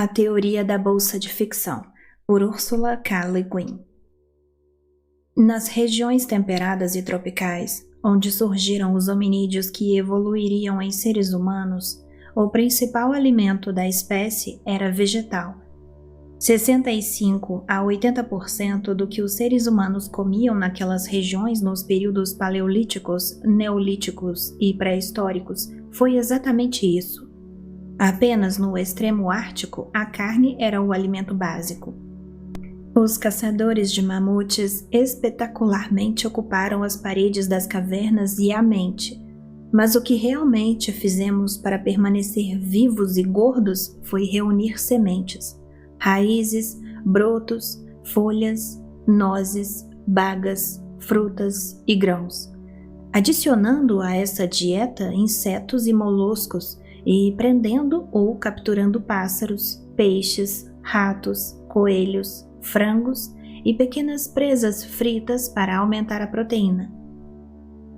A Teoria da Bolsa de Ficção, por Ursula K. Le Guin. Nas regiões temperadas e tropicais, onde surgiram os hominídeos que evoluiriam em seres humanos, o principal alimento da espécie era vegetal. 65 a 80% do que os seres humanos comiam naquelas regiões nos períodos paleolíticos, neolíticos e pré-históricos foi exatamente isso. Apenas no extremo ártico, a carne era o alimento básico. Os caçadores de mamutes espetacularmente ocuparam as paredes das cavernas e a mente, mas o que realmente fizemos para permanecer vivos e gordos foi reunir sementes, raízes, brotos, folhas, nozes, bagas, frutas e grãos, adicionando a essa dieta insetos e moluscos e prendendo ou capturando pássaros, peixes, ratos, coelhos, frangos e pequenas presas fritas para aumentar a proteína.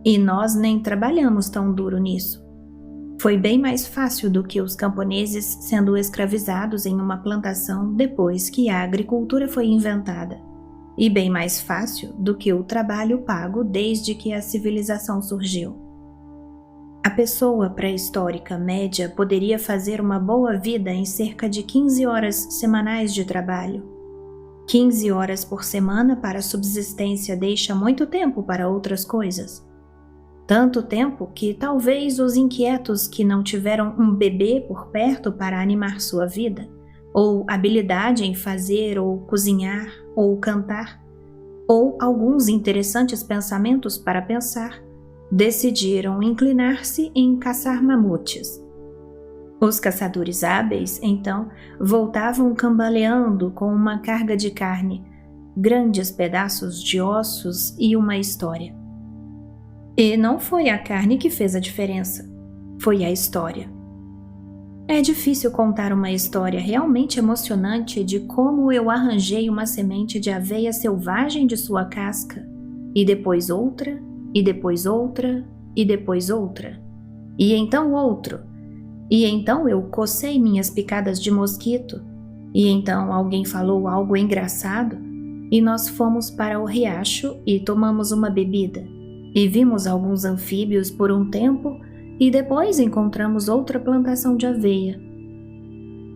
E nós nem trabalhamos tão duro nisso. Foi bem mais fácil do que os camponeses sendo escravizados em uma plantação depois que a agricultura foi inventada, e bem mais fácil do que o trabalho pago desde que a civilização surgiu. A pessoa pré-histórica média poderia fazer uma boa vida em cerca de 15 horas semanais de trabalho. 15 horas por semana para a subsistência deixa muito tempo para outras coisas. Tanto tempo que talvez os inquietos que não tiveram um bebê por perto para animar sua vida, ou habilidade em fazer ou cozinhar ou cantar, ou alguns interessantes pensamentos para pensar, decidiram inclinar-se em caçar mamutes. Os caçadores hábeis, então, voltavam cambaleando com uma carga de carne, grandes pedaços de ossos e uma história. E não foi a carne que fez a diferença, foi a história. É difícil contar uma história realmente emocionante de como eu arranjei uma semente de aveia selvagem de sua casca, e depois outra, e depois outra, e depois outra, e então outro, e então eu cocei minhas picadas de mosquito, e então alguém falou algo engraçado, e nós fomos para o riacho e tomamos uma bebida, e vimos alguns anfíbios por um tempo, e depois encontramos outra plantação de aveia.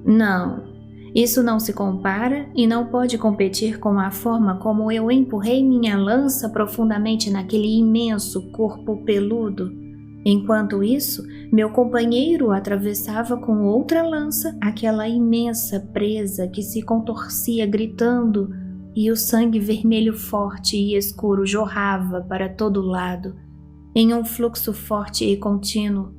Não, isso não se compara e não pode competir com a forma como eu empurrei minha lança profundamente naquele imenso corpo peludo. Enquanto isso, meu companheiro atravessava com outra lança aquela imensa presa que se contorcia gritando e o sangue vermelho forte e escuro jorrava para todo lado, em um fluxo forte e contínuo.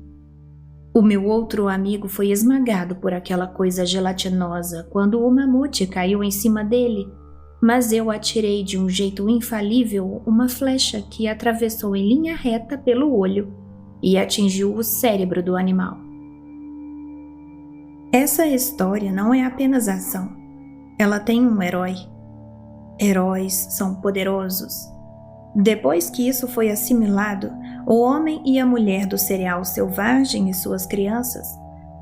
O meu outro amigo foi esmagado por aquela coisa gelatinosa quando o mamute caiu em cima dele, mas eu atirei de um jeito infalível uma flecha que atravessou em linha reta pelo olho e atingiu o cérebro do animal. Essa história não é apenas ação. Ela tem um herói. Heróis são poderosos. Depois que isso foi assimilado, o homem e a mulher do cereal selvagem e suas crianças,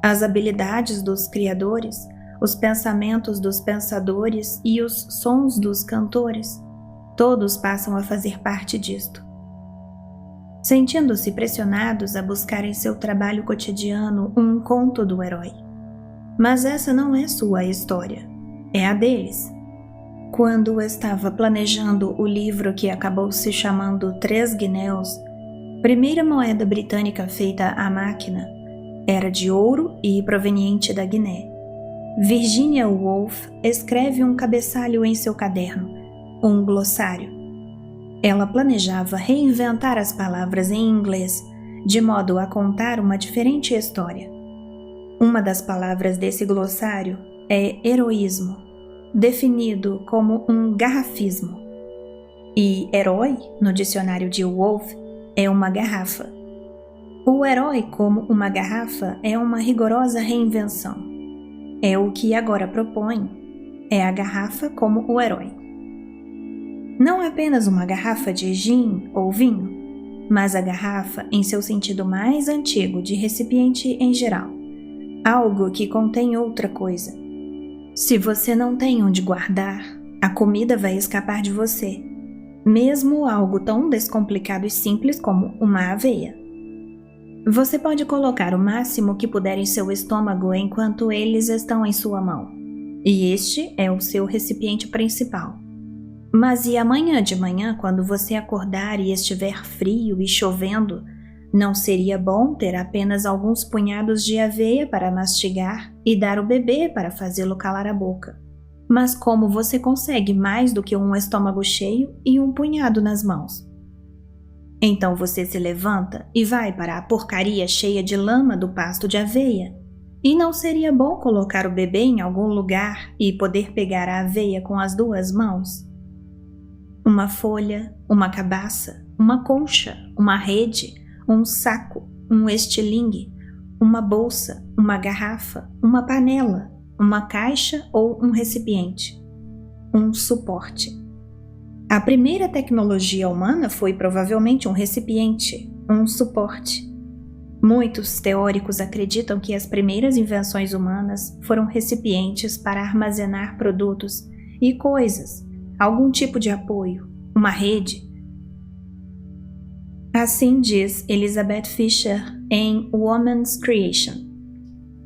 as habilidades dos criadores, os pensamentos dos pensadores e os sons dos cantores, todos passam a fazer parte disto. Sentindo-se pressionados a buscar em seu trabalho cotidiano um conto do herói. Mas essa não é sua história, é a deles. Quando estava planejando o livro que acabou se chamando 3 Guinéus, primeira moeda britânica feita à máquina, era de ouro e proveniente da Guiné. Virginia Woolf escreve um cabeçalho em seu caderno, um glossário. Ela planejava reinventar as palavras em inglês, de modo a contar uma diferente história. Uma das palavras desse glossário é heroísmo, definido como um garrafismo. E herói, no dicionário de Woolf, é uma garrafa. O herói como uma garrafa é uma rigorosa reinvenção. É o que agora propõe. É a garrafa como o herói. Não apenas uma garrafa de gin ou vinho, mas a garrafa em seu sentido mais antigo de recipiente em geral. Algo que contém outra coisa. Se você não tem onde guardar, a comida vai escapar de você, mesmo algo tão descomplicado e simples como uma aveia. Você pode colocar o máximo que puder em seu estômago enquanto eles estão em sua mão, e este é o seu recipiente principal. Mas e amanhã de manhã, quando você acordar e estiver frio e chovendo, não seria bom ter apenas alguns punhados de aveia para mastigar e dar ao bebê para fazê-lo calar a boca? Mas como você consegue mais do que um estômago cheio e um punhado nas mãos? Então você se levanta e vai para a porcaria cheia de lama do pasto de aveia. E não seria bom colocar o bebê em algum lugar e poder pegar a aveia com as duas mãos? Uma folha, uma cabaça, uma concha, uma rede, um saco, um estilingue, uma bolsa, uma garrafa, uma panela, uma caixa ou um recipiente. Um suporte. A primeira tecnologia humana foi provavelmente um recipiente, um suporte. Muitos teóricos acreditam que as primeiras invenções humanas foram recipientes para armazenar produtos e coisas, algum tipo de apoio, uma rede. Assim diz Elizabeth Fisher em Woman's Creation,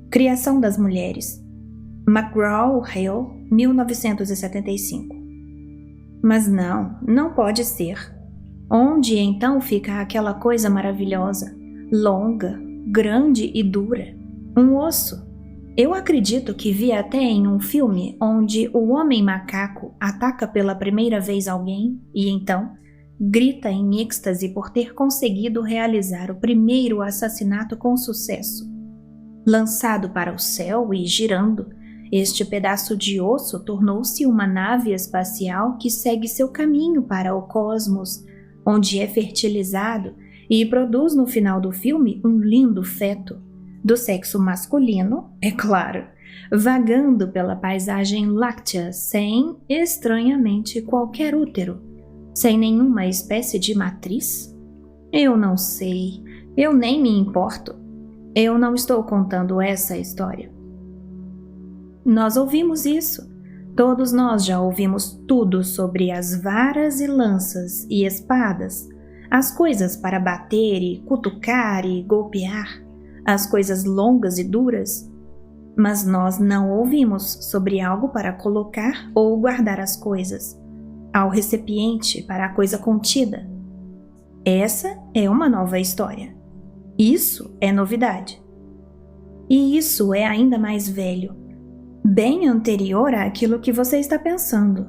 Criação das Mulheres, McGraw-Hill, 1975. Mas não pode ser. Onde então fica aquela coisa maravilhosa, longa, grande e dura? Um osso. Eu acredito que vi até em um filme onde o homem macaco ataca pela primeira vez alguém e então grita em êxtase por ter conseguido realizar o primeiro assassinato com sucesso. Lançado para o céu e girando, este pedaço de osso tornou-se uma nave espacial que segue seu caminho para o cosmos, onde é fertilizado e produz no final do filme um lindo feto, do sexo masculino, é claro, vagando pela paisagem láctea sem, estranhamente, qualquer útero, sem nenhuma espécie de matriz? Eu não sei, eu nem me importo. Eu não estou contando essa história. Nós ouvimos isso. Todos nós já ouvimos tudo sobre as varas e lanças e espadas, as coisas para bater e cutucar e golpear, as coisas longas e duras. Mas nós não ouvimos sobre algo para colocar ou guardar as coisas, ao recipiente para a coisa contida. Essa é uma nova história. Isso é novidade. E isso é ainda mais velho, bem anterior àquilo que você está pensando.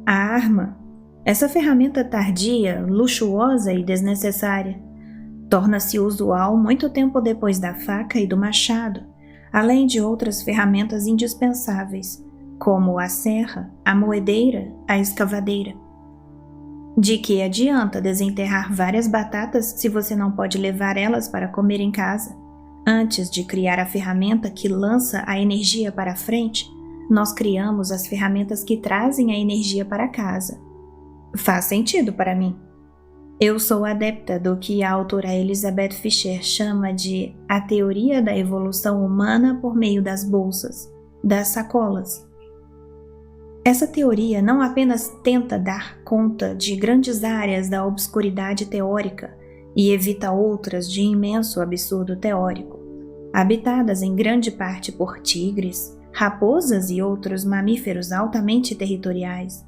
A arma, essa ferramenta tardia, luxuosa e desnecessária, torna-se usual muito tempo depois da faca e do machado, além de outras ferramentas indispensáveis, como a serra, a moedeira, a escavadeira. De que adianta desenterrar várias batatas se você não pode levar elas para comer em casa? Antes de criar a ferramenta que lança a energia para frente, nós criamos as ferramentas que trazem a energia para casa. Faz sentido para mim. Eu sou adepta do que a autora Elizabeth Fisher chama de a teoria da evolução humana por meio das bolsas, das sacolas. Essa teoria não apenas tenta dar conta de grandes áreas da obscuridade teórica e evita outras de imenso absurdo teórico, habitadas em grande parte por tigres, raposas e outros mamíferos altamente territoriais.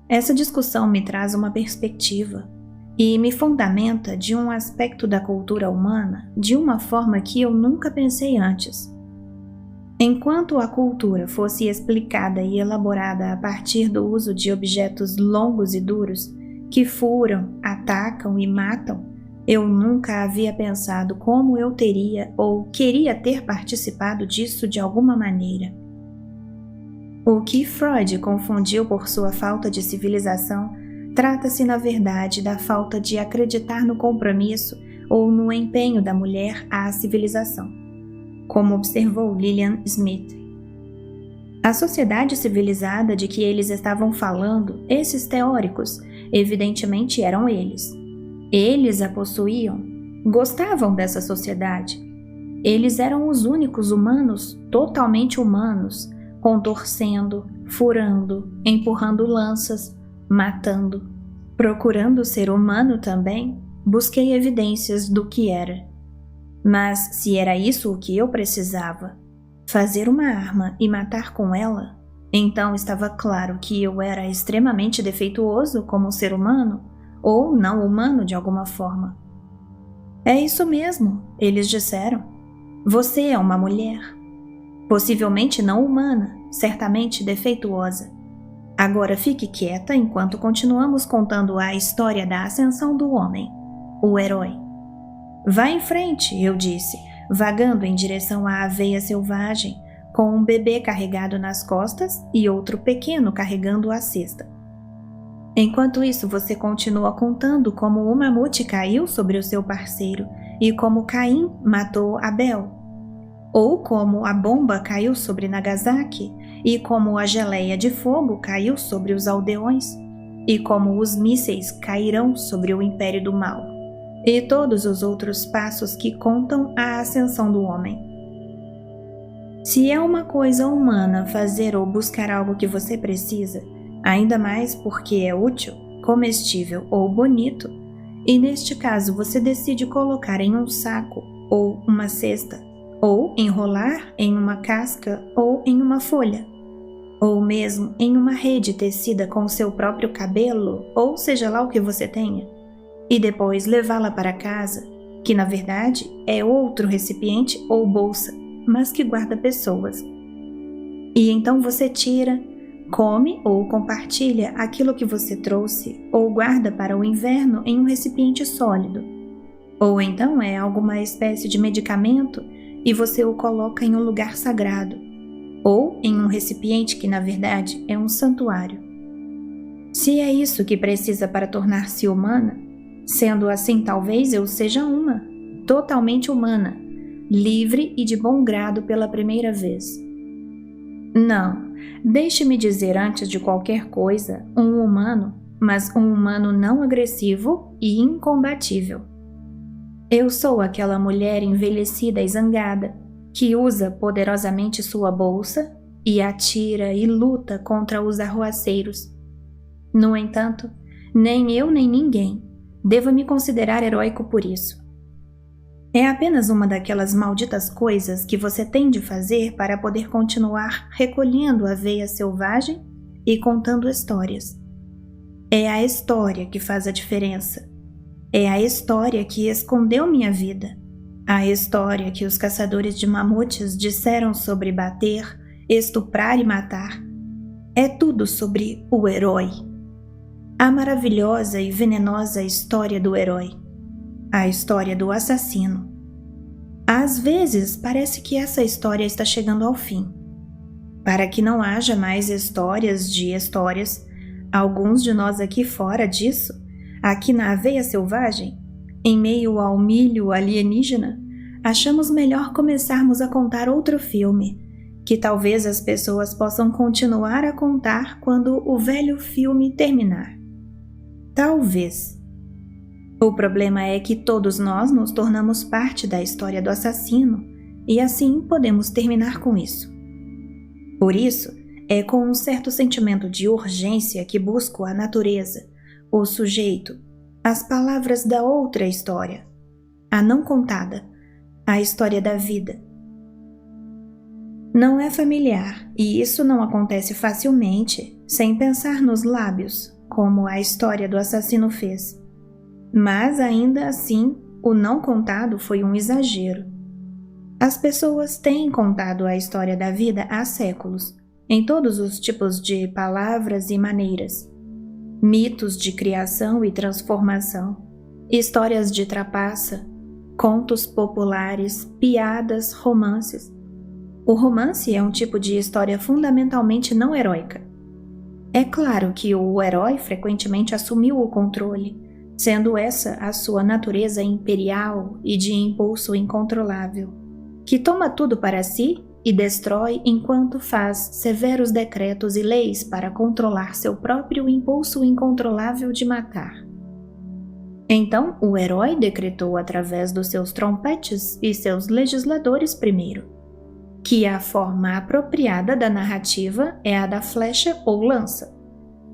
Essa discussão me traz uma perspectiva e me fundamenta de um aspecto da cultura humana de uma forma que eu nunca pensei antes. Enquanto a cultura fosse explicada e elaborada a partir do uso de objetos longos e duros que furam, atacam e matam, eu nunca havia pensado como eu teria ou queria ter participado disso de alguma maneira. O que Freud confundiu por sua falta de civilização trata-se, na verdade, da falta de acreditar no compromisso ou no empenho da mulher à civilização, como observou Lillian Smith. A sociedade civilizada de que eles estavam falando, esses teóricos, evidentemente eram eles. Eles a possuíam, gostavam dessa sociedade. Eles eram os únicos humanos, totalmente humanos, contorcendo, furando, empurrando lanças, matando. Procurando ser humano também, busquei evidências do que era. Mas se era isso o que eu precisava, fazer uma arma e matar com ela, então estava claro que eu era extremamente defeituoso como ser humano, ou não humano de alguma forma. É isso mesmo, eles disseram. Você é uma mulher. Possivelmente não humana, certamente defeituosa. Agora fique quieta enquanto continuamos contando a história da ascensão do homem, o herói. Vá em frente, eu disse, vagando em direção à aveia selvagem, com um bebê carregado nas costas e outro pequeno carregando a cesta. Enquanto isso, você continua contando como o mamute caiu sobre o seu parceiro e como Caim matou Abel, ou como a bomba caiu sobre Nagasaki e como a geleia de fogo caiu sobre os aldeões e como os mísseis cairão sobre o império do mal, e todos os outros passos que contam a ascensão do homem. Se é uma coisa humana fazer ou buscar algo que você precisa, ainda mais porque é útil, comestível ou bonito, e neste caso você decide colocar em um saco ou uma cesta, ou enrolar em uma casca ou em uma folha, ou mesmo em uma rede tecida com seu próprio cabelo, ou seja lá o que você tenha, e depois levá-la para casa, que na verdade é outro recipiente ou bolsa, mas que guarda pessoas. E então você tira, come ou compartilha aquilo que você trouxe ou guarda para o inverno em um recipiente sólido. Ou então é alguma espécie de medicamento e você o coloca em um lugar sagrado, ou em um recipiente que na verdade é um santuário. Se é isso que precisa para tornar-se humana, sendo assim talvez eu seja uma, totalmente humana, livre e de bom grado pela primeira vez. Não, deixe-me dizer antes de qualquer coisa, um humano, mas um humano não agressivo e incombatível. Eu sou aquela mulher envelhecida e zangada, que usa poderosamente sua bolsa e atira e luta contra os arruaceiros. No entanto, nem eu nem ninguém deva me considerar heróico por isso. É apenas uma daquelas malditas coisas que você tem de fazer para poder continuar recolhendo a aveia selvagem e contando histórias. É a história que faz a diferença. É a história que escondeu minha vida. A história que os caçadores de mamutes disseram sobre bater, estuprar e matar. É tudo sobre o herói. A maravilhosa e venenosa história do herói. A história do assassino. Às vezes parece que essa história está chegando ao fim. Para que não haja mais histórias de histórias, alguns de nós aqui fora disso, aqui na aveia selvagem, em meio ao milho alienígena, achamos melhor começarmos a contar outro filme, que talvez as pessoas possam continuar a contar quando o velho filme terminar. Talvez. O problema é que todos nós nos tornamos parte da história do assassino e assim podemos terminar com isso. Por isso, é com um certo sentimento de urgência que busco a natureza, o sujeito, as palavras da outra história, a não contada, a história da vida. Não é familiar e isso não acontece facilmente sem pensar nos lábios, como a história do assassino fez. Mas ainda assim, o não contado foi um exagero. As pessoas têm contado a história da vida há séculos, em todos os tipos de palavras e maneiras. Mitos de criação e transformação, histórias de trapaça, contos populares, piadas, romances. O romance é um tipo de história fundamentalmente não heróica. É claro que o herói frequentemente assumiu o controle, sendo essa a sua natureza imperial e de impulso incontrolável, que toma tudo para si e destrói enquanto faz severos decretos e leis para controlar seu próprio impulso incontrolável de matar. Então, o herói decretou através dos seus trompetes e seus legisladores primeiro. que a forma apropriada da narrativa é a da flecha ou lança,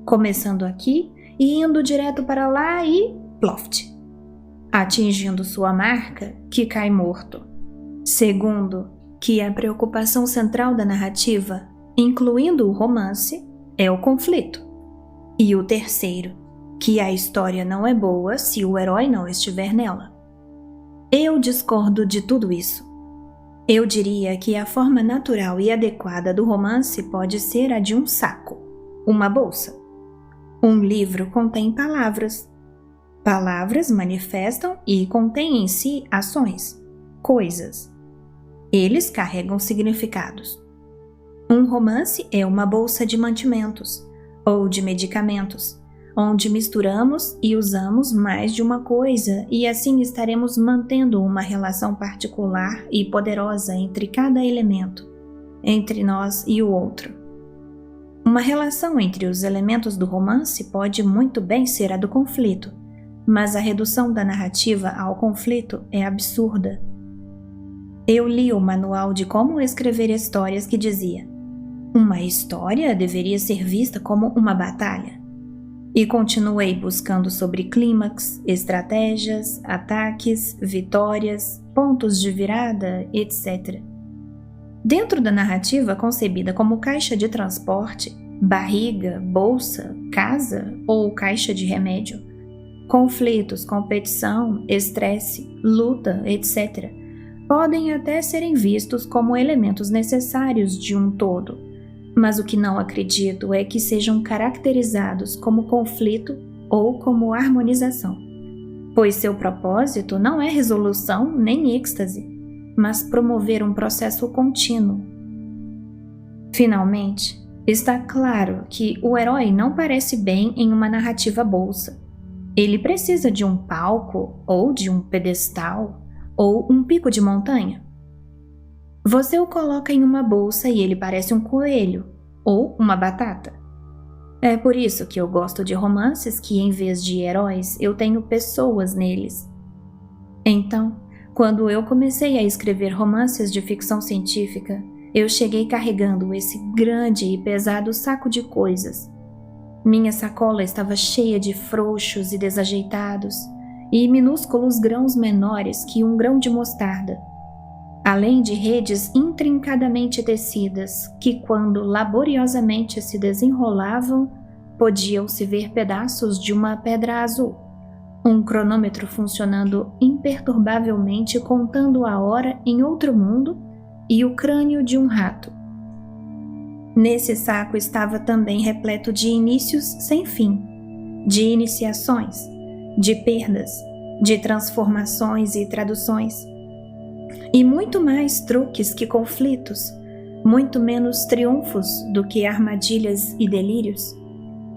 começando aqui e indo direto para lá e ploft, atingindo sua marca, que cai morto. Segundo, que a preocupação central da narrativa, incluindo o romance, é o conflito. E o terceiro, que a história não é boa se o herói não estiver nela. Eu discordo de tudo isso. Eu diria que a forma natural e adequada do romance pode ser a de um saco, uma bolsa. Um livro contém palavras. Palavras manifestam e contêm em si ações, coisas. Eles carregam significados. Um romance é uma bolsa de mantimentos ou de medicamentos, onde misturamos e usamos mais de uma coisa e assim estaremos mantendo uma relação particular e poderosa entre cada elemento, entre nós e o outro. Uma relação entre os elementos do romance pode muito bem ser a do conflito, mas a redução da narrativa ao conflito é absurda. Eu li o manual de como escrever histórias que dizia: uma história deveria ser vista como uma batalha. E continuei buscando sobre clímax, estratégias, ataques, vitórias, pontos de virada, etc. Dentro da narrativa concebida como caixa de transporte, barriga, bolsa, casa ou caixa de remédio, conflitos, competição, estresse, luta, etc., podem até serem vistos como elementos necessários de um todo, mas o que não acredito é que sejam caracterizados como conflito ou como harmonização, pois seu propósito não é resolução nem êxtase, mas promover um processo contínuo. Finalmente, está claro que o herói não parece bem em uma narrativa bolsa. Ele precisa de um palco, ou de um pedestal, ou um pico de montanha. Você o coloca em uma bolsa e ele parece um coelho, ou uma batata. É por isso que eu gosto de romances que, em vez de heróis, eu tenho pessoas neles. Então, quando eu comecei a escrever romances de ficção científica, eu cheguei carregando esse grande e pesado saco de coisas. Minha sacola estava cheia de frouxos e desajeitados, e minúsculos grãos menores que um grão de mostarda, além de redes intrincadamente tecidas que, quando laboriosamente se desenrolavam, podiam-se ver pedaços de uma pedra azul, um cronômetro funcionando imperturbavelmente contando a hora em outro mundo e o crânio de um rato. Nesse saco estava também repleto de inícios sem fim, de iniciações, de perdas, de transformações e traduções, e muito mais truques que conflitos, muito menos triunfos do que armadilhas e delírios,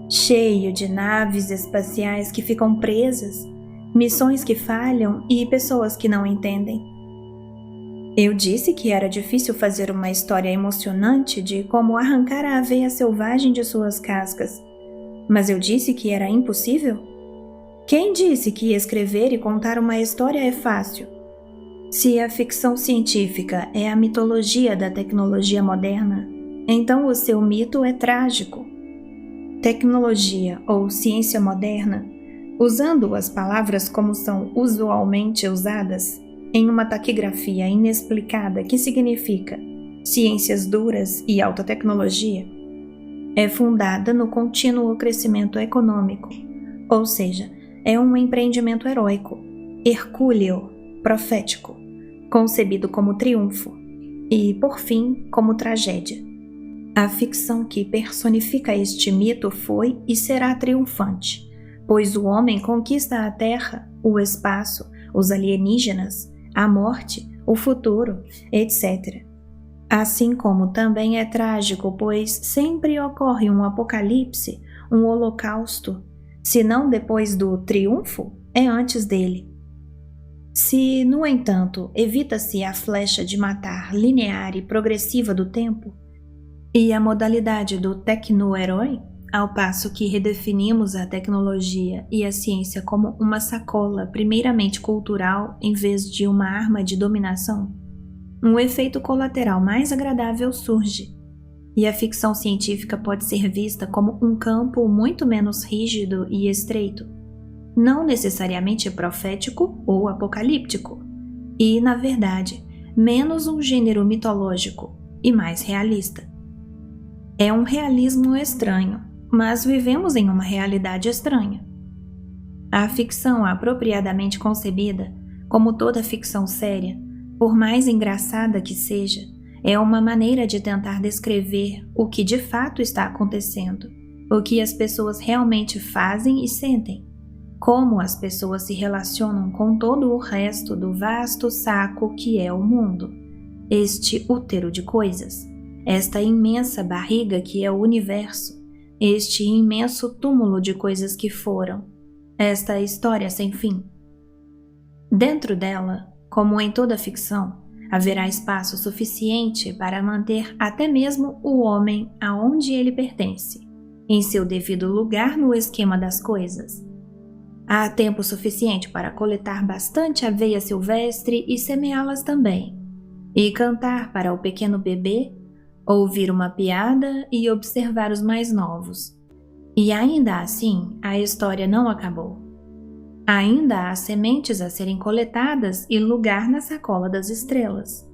cheio de naves espaciais que ficam presas, missões que falham e pessoas que não entendem. Eu disse que era difícil fazer uma história emocionante de como arrancar a aveia selvagem de suas cascas, mas eu disse que era impossível? Quem disse que escrever e contar uma história é fácil? Se a ficção científica é a mitologia da tecnologia moderna, então o seu mito é trágico. Tecnologia ou ciência moderna, usando as palavras como são usualmente usadas, em uma taquigrafia inexplicada que significa ciências duras e alta tecnologia, é fundada no contínuo crescimento econômico, ou seja, é um empreendimento heróico, hercúleo, profético, concebido como triunfo e, por fim, como tragédia. A ficção que personifica este mito foi e será triunfante, pois o homem conquista a Terra, o espaço, os alienígenas, a morte, o futuro, etc. Assim como também é trágico, pois sempre ocorre um apocalipse, um holocausto. Se não depois do triunfo, é antes dele. Se, no entanto, evita-se a flecha de matar linear e progressiva do tempo, e a modalidade do tecno-herói, ao passo que redefinimos a tecnologia e a ciência como uma sacola primeiramente cultural em vez de uma arma de dominação, um efeito colateral mais agradável surge, e a ficção científica pode ser vista como um campo muito menos rígido e estreito, não necessariamente profético ou apocalíptico, e, na verdade, menos um gênero mitológico e mais realista. É um realismo estranho, mas vivemos em uma realidade estranha. A ficção apropriadamente concebida, como toda ficção séria, por mais engraçada que seja, é uma maneira de tentar descrever o que de fato está acontecendo, o que as pessoas realmente fazem e sentem, como as pessoas se relacionam com todo o resto do vasto saco que é o mundo, este útero de coisas, esta imensa barriga que é o universo, este imenso túmulo de coisas que foram, esta história sem fim. Dentro dela, como em toda ficção, haverá espaço suficiente para manter até mesmo o homem aonde ele pertence, em seu devido lugar no esquema das coisas. Há tempo suficiente para coletar bastante aveia silvestre e semeá-las também, e cantar para o pequeno bebê, ouvir uma piada e observar os mais novos. E ainda assim, a história não acabou. Ainda há sementes a serem coletadas e lugar na sacola das estrelas.